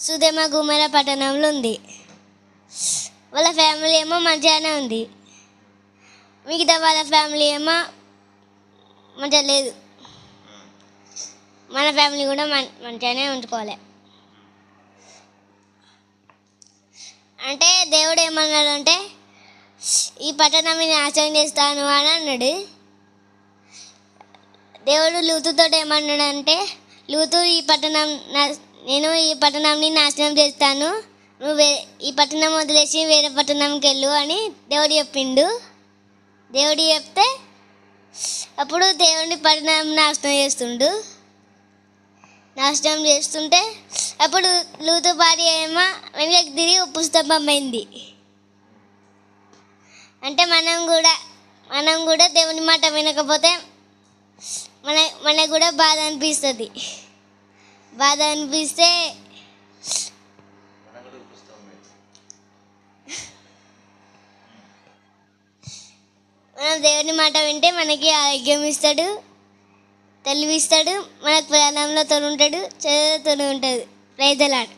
సుధమ గుమర పట్టణంలో ఉంది. వాళ్ళ ఫ్యామిలీ ఏమో మంచిగానే ఉంది, మిగతా వాళ్ళ ఫ్యామిలీ ఏమో మంచిగా లేదు. మన ఫ్యామిలీ కూడా మంచిగానే ఉంచుకోవాలి. అంటే దేవుడు ఏమన్నాడు అంటే ఈ పట్టణాన్ని నాశనం చేస్తాను అని అన్నాడు. దేవుడు లూతుతో ఏమన్నాడంటే లూతు నేను ఈ పట్టణాన్ని నాశనం చేస్తాను, నువ్వు ఈ పట్టణం వదిలేసి వేరే పట్టణంకి వెళ్ళు అని దేవుడు చెప్పిండు. దేవుడు చెప్తే అప్పుడు దేవుడిని పట్టణం నాశనం చేస్తుంటే అప్పుడు లూతు భార్య ఏమో వెనక్కి తిరిగి ఉప్పు స్తంభం అయింది. అంటే మనం కూడా దేవుని మాట వినకపోతే మనకు కూడా బాధ అనిపిస్తుంది. బాధ అనిపిస్తే మనం దేవుని మాట వింటే మనకి ఆరోగ్యం ఇస్తాడు, తెలివిస్తాడు, మనకు ప్రాణంలో తోడు ఉంటాడు, చదువుతూనే ఉంటుంది. Praise the lord.